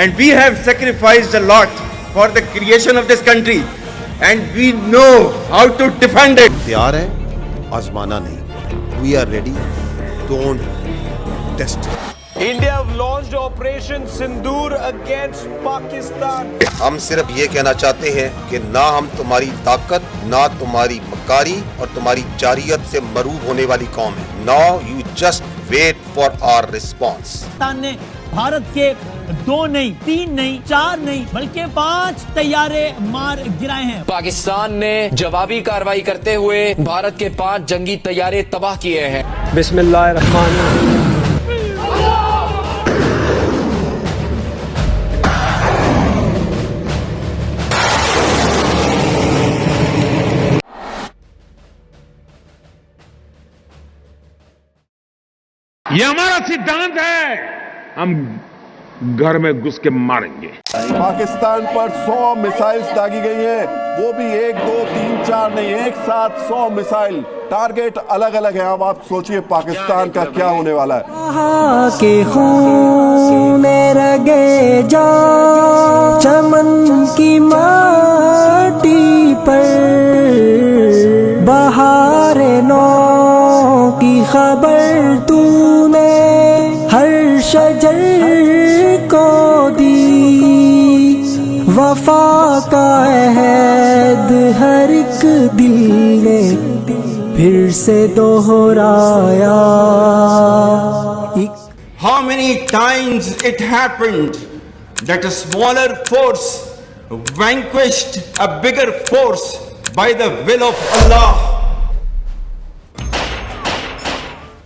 and we have sacrificed a lot for the creation of this country, and we know how to defend it. तैयार है, आजमाना नहीं. We are ready. Don't test it. India have launched Operation Sindoor against Pakistan. हम सिर्फ ये कहना चाहते हैं कि ना हम तुम्हारी ताकत, ना तुम्हारी मकारी और तुम्हारी जारियत से मरूब होने वाली कौम है. Now you just wait for our response. Pakistan ने भारत के 2 नहीं, 3 नहीं, 4 नहीं, बल्कि 5 तैयारे मार गिराए हैं. पाकिस्तान ने जवाबी कार्रवाई करते हुए भारत के 5 जंगी तैयारे तबाह किए हैं. बिस्मिल्लाहिर्रहमानिर्रहीम. ये हमारा सिद्धांत है, हम घर में घुस के मारेंगे. पाकिस्तान पर 100 मिसाइल्स दागी गई हैं, वो भी 1, 2, 3, 4 नहीं, एक साथ 100 मिसाइल. टारगेट अलग अलग है. अब आप सोचिए पाकिस्तान का क्या होने वाला है. के खून में रगे जा चमन की माटी पर बहारे नौ की खबर तूने हर शजर को दी. वफा का अहद हर एक दिल ने फिर से दोहराया. How many times it happened that a smaller force vanquished a bigger force by the will of Allah.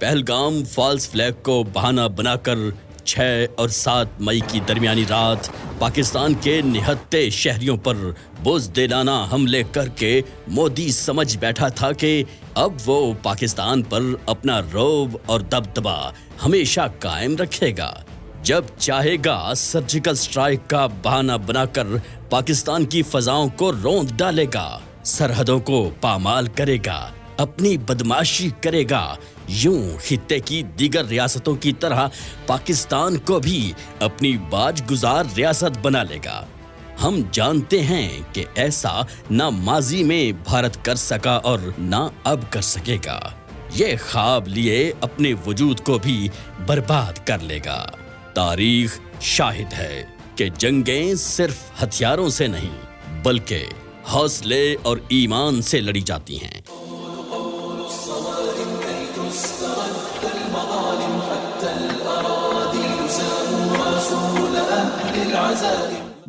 Pahalgam false flag को बहाना बनाकर 6 और 7 मई की दरमियानी रात पाकिस्तान के निहत्ते शहरियों पर बुज़दिलाना हमले करके मोदी समझ बैठा था कि अब वो पाकिस्तान पर अपना रौब और दबदबा हमेशा कायम रखेगा. जब चाहेगा सर्जिकल स्ट्राइक का बहाना बनाकर पाकिस्तान की फजाओं को रौंद डालेगा, सरहदों को पामाल करेगा, अपनी बदमाशी करेगा. यूं खित्ते की दीगर रियासतों की तरह पाकिस्तान को भी अपनी बाजगुजार रियासत बना लेगा. हम जानते हैं कि ऐसा ना माजी में भारत कर सका और ना अब कर सकेगा. ये ख्वाब लिए अपने वजूद को भी बर्बाद कर लेगा. तारीख शाहिद है कि जंगें सिर्फ हथियारों से नहीं बल्कि हौसले और ईमान से लड़ी जाती हैं.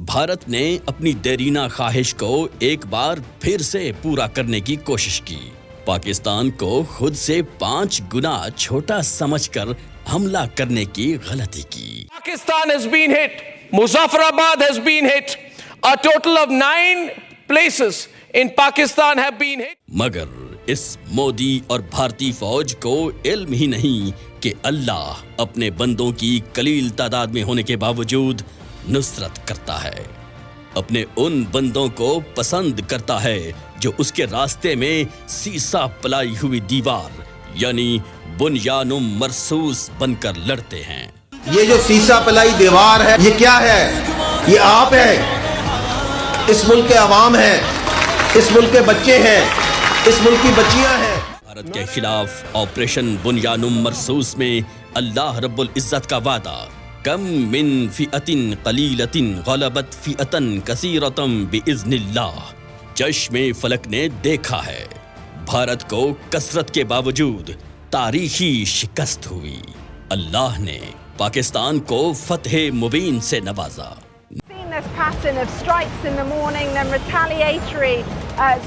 भारत ने अपनी देरीना ख्वाहिश को एक बार फिर से पूरा करने की कोशिश की. पाकिस्तान को खुद से 5 गुना छोटा समझकर हमला करने की गलती की. Pakistan has been hit. Muzaffarabad has been hit. A total of 9 places in Pakistan have been hit. मगर इस मोदी और भारतीय फौज को इल्म ही नहीं कि अल्लाह अपने बंदों की कलील तादाद में होने के बावजूद नुसरत करता है. अपने उन बंदों को पसंद करता है जो उसके रास्ते में सीसा पलाई हुई दीवार यानी बुनियानुम मरसूस बनकर लड़ते हैं. ये जो सीसा पलाई दीवार है, ये क्या है? ये आप है, इस मुल्क के अवाम है, इस मुल्क के बच्चे हैं, इस मुल्क की बच्चियां हैं. भारत के खिलाफ ऑपरेशन बुनियानुम मरसूस में अल्लाह रब्बुल इज्जत का वादा, कम मिन फिअतिन कलीलतिन गलबत फिअतन कसीरतम बिइज़्निल्लाह. चश्मे फलक ने देखा है, भारत को कसरत के बावजूद तारीखी शिकस्त हुई. अल्लाह ने पाकिस्तान को फतह मुबीन से नवाजा. This pattern of strikes in the morning, then retaliatory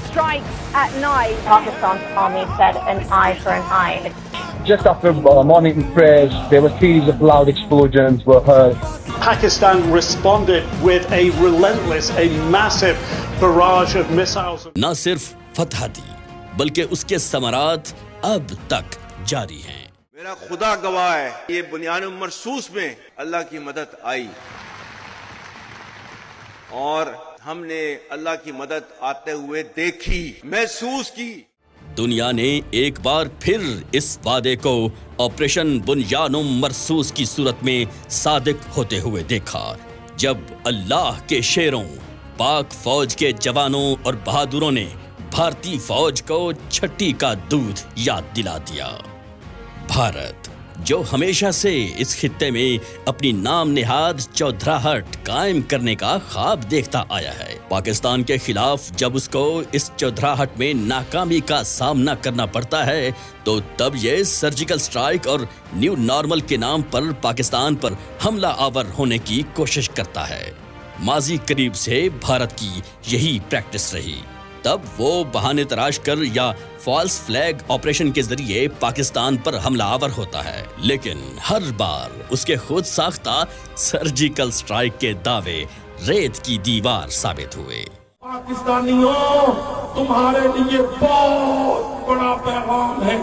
strikes at night. Pakistan's army said an eye for an eye. Just after morning prayers, there were series of loud explosions were heard. Pakistan responded with a relentless, a massive barrage of missiles. न सिर्फ फतह दी बल्कि उसके समरात अब तक जारी हैं. मेरा खुदा गवाह है, ये बुनियानुम मरसूस में अल्लाह की मदद आई और हमने अल्लाह की मदद आते हुए देखी, महसूस की. दुनिया ने एक बार फिर इस वादे को ऑपरेशन बुनियानुम मरसूस की सूरत में सादिक होते हुए देखा. जब अल्लाह के शेरों पाक फौज के जवानों और बहादुरों ने भारतीय फौज को छठी का दूध याद दिला दिया। भारत जो हमेशा से इस खित्ते में अपनी नाम नेहाद चौधराहट कायम करने का ख्वाब देखता आया है, पाकिस्तान के खिलाफ जब उसको इस चौधराहट में नाकामी का सामना करना पड़ता है तो तब ये सर्जिकल स्ट्राइक और न्यू नॉर्मल के नाम पर पाकिस्तान पर हमला आवर होने की कोशिश करता है। माजी करीब से भारत की यही प्रैक्टिस रही। तब वो बहाने तराश कर या फॉल्स फ्लैग ऑपरेशन के जरिए पाकिस्तान पर हमलावर होता है, लेकिन हर बार उसके खुद साख्ता सर्जिकल स्ट्राइक के दावे रेत की दीवार साबित हुए। पाकिस्तानियों, तुम्हारे लिए बहुत बड़ा पैगाम है,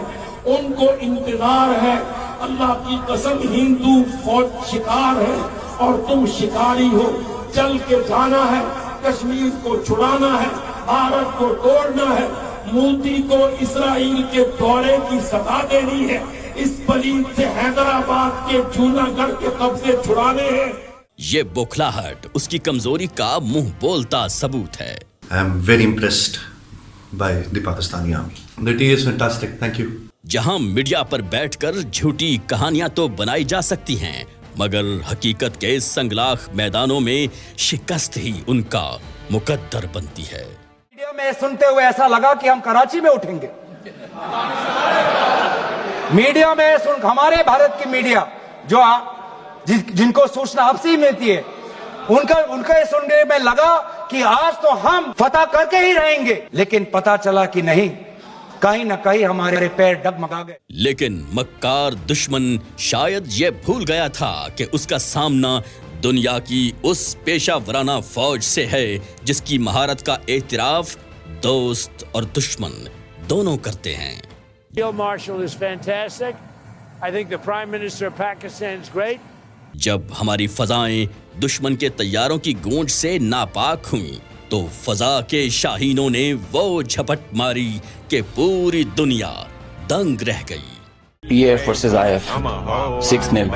उनको इंतजार है। अल्लाह की कसम, हिंदू फौज शिकार है और तुम शिकारी हो। चल के जाना है, कश्मीर को छुड़ाना है, भारत को तोड़ना है, मोदी को इस्राइल के दौरे की सजा देनी है, इस पलीद से हैदराबाद के जूनागढ़ के कब्जे छुड़ाने हैं। ये बौखलाहट उसकी कमजोरी का मुंह बोलता सबूत है। I am very impressed by the Pakistani army. The tea is fantastic. Thank you. जहां मीडिया पर बैठकर झूठी कहानियां तो बनाई जा सकती हैं, मगर हकीकत के संगलाख मैदानों में शिकस्त ही उनका मुकद्दर बनती है। वीडियो में सुनते हुए ऐसा लगा कि हम कराची में उठेंगे। मीडिया में सुन, हमारे भारत की मीडिया जो जिनको सूचना आपसे मिलती है, उनका सुनने में लगा कि आज तो हम फतह करके ही रहेंगे, लेकिन पता चला कि नहीं, कहीं न कहीं हमारे पैर डगमगा गए। लेकिन मक्कार दुश्मन शायद ये भूल गया था कि उसका सामना दुनिया की उस पेशा वराना फौज से है जिसकी महारत का एतराफ दोस्त और दुश्मन दोनों करते हैं। Field Marshal is fantastic. I think the Prime Minister of Pakistan is great. जब हमारी फजाएं दुश्मन के तैयारों की गूंज से नापाक हुई तो फजा के शाहीनों ने वो झपट मारी कि पूरी दुनिया दंग रह गई। PF versus IF 6-0।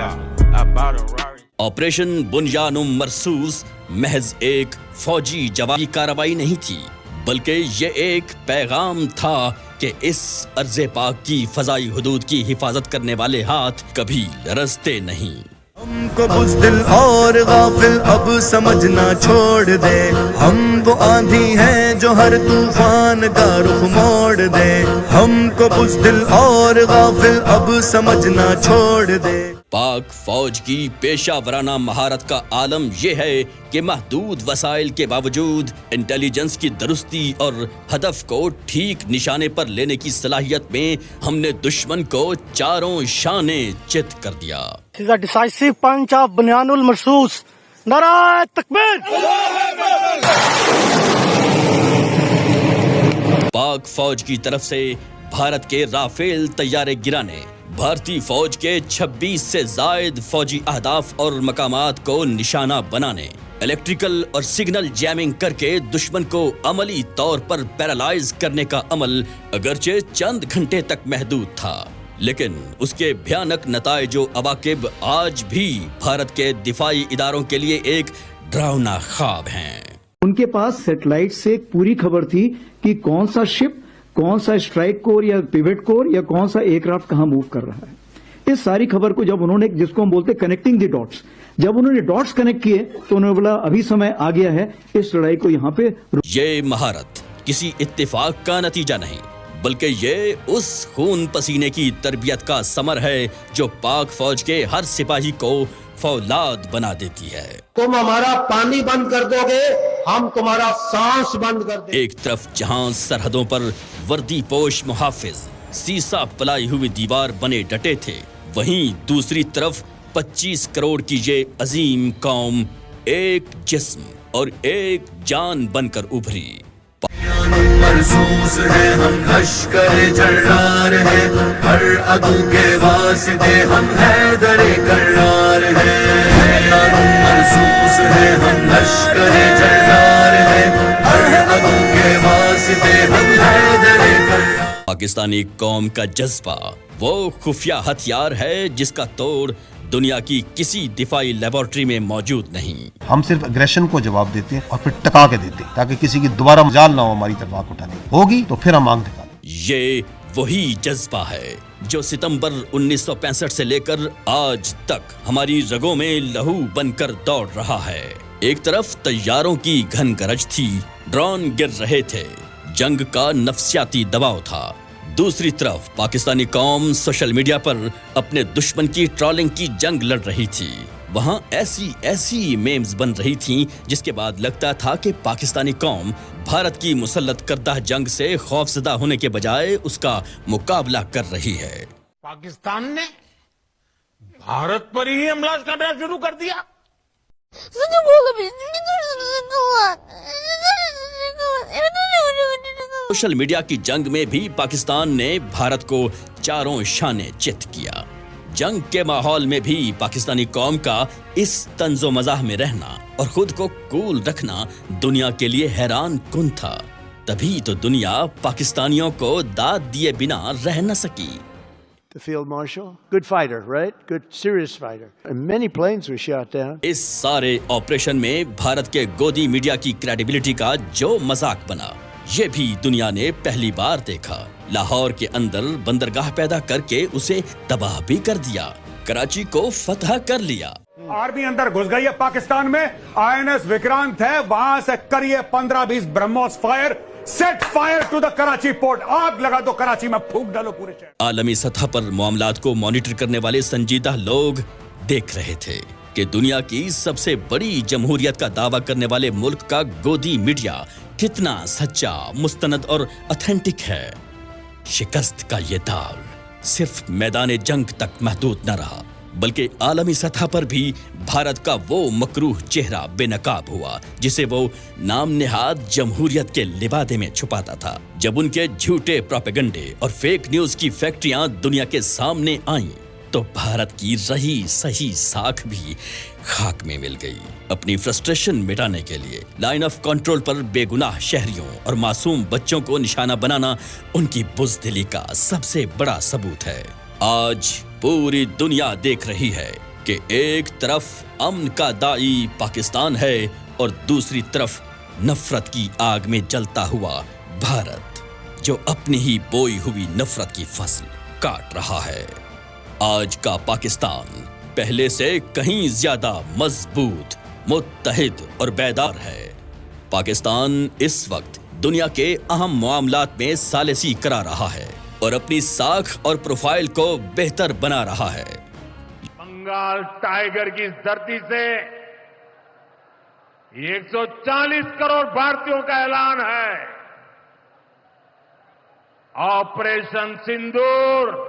ऑपरेशन बुनियानुम मरसूस महज एक फौजी जवाबी कार्रवाई नहीं थी, बल्कि ये एक पैगाम था कि इस अर्ज़े पाक की फजाई हुदूद की हिफाजत करने वाले हाथ कभी लरजते नहीं। हमको बुज़दिल और गाफिल अब समझना छोड़ दे, हम वो आंधी हैं जो हर तूफान का रुख मोड़ दे। हमको बुज़दिल और गाफिल अब समझना छोड़ दे। पाक फौज की पेशा वराना महारत का आलम यह है कि महदूद वसाइल के बावजूद इंटेलिजेंस की दुरुस्ती और हदफ को ठीक निशाने पर लेने की सलाहियत में हमने दुश्मन को चारों शाने चित कर दिया। This is a decisive punch of Bunyanul Marsus. नारा तकबीर। पाक फौज की तरफ से भारत के राफेल तैयारे गिराने, भारतीय फौज के 26 से जायद फौजी अहदाफ और मकामात को निशाना बनाने, इलेक्ट्रिकल और सिग्नल जैमिंग करके दुश्मन को अमली तौर पर पैरालाइज करने का अमल अगरचे चंद घंटे तक महदूद था, लेकिन उसके भयानक नताइजो अवाकिब आज भी भारत के दिफाई इदारों के लिए एक डरावना ख्वाब हैं। उनके पास सैटेलाइट से एक पूरी खबर थी कि कौन सा शिप, कौन सा स्ट्राइक कोर या पिवट कोर या कौन सा एयरक्राफ्ट कहां मूव कर रहा है। इस सारी खबर को जब उन्होंने, जिसको हम बोलते कनेक्टिंग द डॉट्स, जब उन्होंने डॉट्स कनेक्ट किए तो उन्होंने बोला अभी समय आ गया है इस लड़ाई को यहां पे। ये महारत किसी इत्तेफाक का नतीजा नहीं, बल्कि ये उस खून पसीने की तरबियत का समर है जो पाक फौज के हर सिपाही को फौलाद बना देती है। तुम हमारा पानी बंद कर दोगे, हम तुम्हारा सांस बंद कर देंगे। एक तरफ जहां सरहदों पर वर्दी पोश मुहाफिज सीसा पलाई हुई दीवार बने डटे थे, वहीं दूसरी तरफ 25 करोड़ की ये अजीम कौम एक जिस्म और एक जान बनकर उभरी। मरसूस है हम, लश्कर जर्रार है, हर अदू के वास्ते हम हैदरे कर्रार है। मरसूस है हम, लश्कर जर्रार है, हर अदू के वास्ते हम हैदरे कर्रार। पाकिस्तानी कौम का जज्बा वो खुफिया हथियार है जिसका तोड़ दुनिया की किसी दिफाई लेबोरेटरी में मौजूद नहीं। हम सिर्फ एग्रेशन को जवाब देते हैं और फिर टका के देते हैं ताकि किसी की दोबारा मजाल ना हो हमारी तरफ आंख उठाने की। होगी तो फिर हम आंख दिखाएंगे। ये वही जज्बा है जो सितंबर 1965 से लेकर आज तक हमारी रगों में लहू बनकर दौड़ रहा है। एक तरफ तैयारों की घन गरज थी, ड्रोन गिर रहे थे, जंग का नफ्सियाती दबाव था। दूसरी तरफ पाकिस्तानी कौम सोशल मीडिया पर अपने दुश्मन की ट्रोलिंग की जंग लड़ रही थी। वहां ऐसी मेम्स बन रही थीं जिसके बाद लगता था कि पाकिस्तानी कौम भारत की मुसल्लत करदा जंग से खौफजदा होने के बजाय उसका मुकाबला कर रही है। पाकिस्तान ने भारत पर ही हमला करना शुरू कर दिया। सोशल मीडिया की जंग में भी पाकिस्तान ने भारत को चारों शाने चित किया। जंग के माहौल में भी पाकिस्तानी कौम का इस तंजो मजाह में रहना और खुद को कूल रखना दुनिया के लिए हैरान कुन था। तभी तो दुनिया पाकिस्तानियों को दाद दिए बिना रह न सकी। The field marshal, good fighter, right? Good, serious fighter. And many planes were shot down. इस सारे ऑपरेशन में भारत के गोदी मीडिया की क्रेडिबिलिटी का जो मजाक बना, ये भी दुनिया ने पहली बार देखा। लाहौर के अंदर बंदरगाह पैदा करके उसे तबाह भी कर दिया, कराची को फतह कर लिया। आर्मी अंदर घुस गई है पाकिस्तान में। INS विक्रांत है, वहां से करिए 15-20 BrahMos fire, set fire to the Karachi port, आग लगा दो कराची में, फूंक डालो पूरे शहर। आलमी सतह पर मामलात को मॉनिटर करने वाले संजीदा लोग देख रहे थे कि दुनिया की सबसे बड़ी जमहूरियत का दावा करने वाले मुल्क का गोदी मीडिया कितना सच्चा, मुस्तनद और ऑथेंटिक है। शिकस्त का ये दाग सिर्फ मैदान जंग तक महदूद न रहा, बल्कि आलमी सतह पर भी भारत का वो मकरूह चेहरा बेनकाब हुआ जिसे वो नाम नेहाद जमहूरियत के लिबादे में छुपाता था। जब उनके झूठे प्रोपेगेंडे और फेक न्यूज की फैक्ट्रियां दुनिया के सामने आईं, तो भारत की रही सही साख भी खाक में मिल गई। अपनी फ्रस्ट्रेशन मिटाने के लिए लाइन ऑफ कंट्रोल पर बेगुनाह शहरियों और मासूम बच्चों को निशाना बनाना उनकी बुज़दिली का सबसे बड़ा सबूत है। आज पूरी दुनिया देख रही है कि एक तरफ अमन का दाई पाकिस्तान है और दूसरी तरफ नफरत की आग में जलता हुआ भारत, जो अपनी ही बोई हुई नफरत की फसल काट रहा है। आज का पाकिस्तान पहले से कहीं ज्यादा मजबूत, मुत्तहिद और बेदार है। पाकिस्तान इस वक्त दुनिया के अहम मामलात में सालिसी करा रहा है और अपनी साख और प्रोफाइल को बेहतर बना रहा है। बंगाल टाइगर की इस धरती से 140 करोड़ भारतीयों का ऐलान है। ऑपरेशन सिंदूर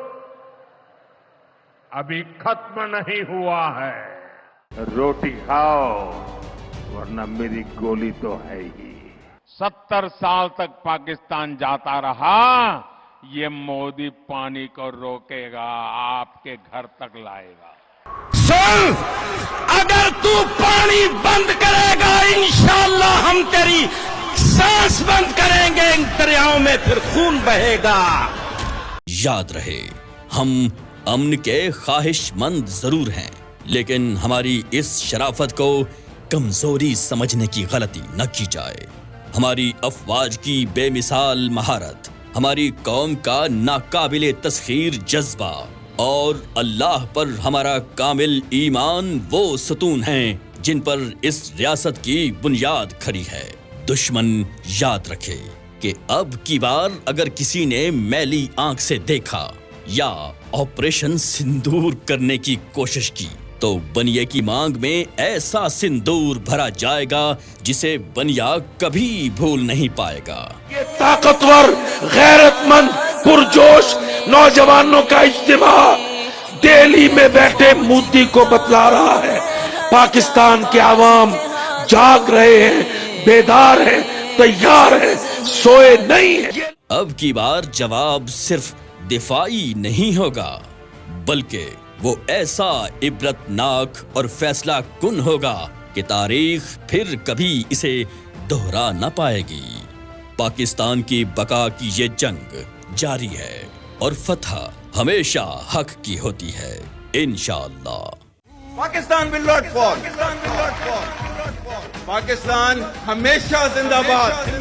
अभी खत्म नहीं हुआ है। रोटी खाओ वरना मेरी गोली तो है ही। 70 साल तक पाकिस्तान जाता रहा, ये मोदी पानी को रोकेगा, आपके घर तक लाएगा। सुन, अगर तू पानी बंद करेगा, इंशाअल्लाह हम तेरी सांस बंद करेंगे, इन दरियाओं में फिर खून बहेगा। याद रहे, हम अमन के ख्वाहिशमंद जरूर हैं, लेकिन हमारी इस शराफत को कमजोरी समझने की गलती न की जाए। हमारी अफवाज की बेमिसाल महारत, हमारी कौम का नाकाबिले तस्खीर जज्बा और अल्लाह पर हमारा कामिल ईमान वो सतून हैं जिन पर इस रियासत की बुनियाद खड़ी है। दुश्मन याद रखे कि अब की बार अगर किसी ने मैली आंख से देखा या ऑपरेशन सिंदूर करने की कोशिश की, तो बनिए की मांग में ऐसा सिंदूर भरा जाएगा जिसे बनिया कभी भूल नहीं पाएगा। ये ताकतवर, गैरतमंद, पुरजोश नौजवानों का इज्तिमा दिल्ली में बैठे मोदी को बतला रहा है, पाकिस्तान के आवाम जाग रहे हैं, बेदार हैं, तैयार हैं, सोए नहीं हैं। अब की बार जवाब सिर्फ दिफाई नहीं होगा, बल्कि वो ऐसा इबरतनाक और फैसला कुन होगा कि तारीख फिर कभी इसे दोहरा न पाएगी। पाकिस्तान की बका की ये जंग जारी है और फतह हमेशा हक की होती है, इंशाअल्लाह। Pakistan will not fall. Pakistan हमेशा जिंदाबाद.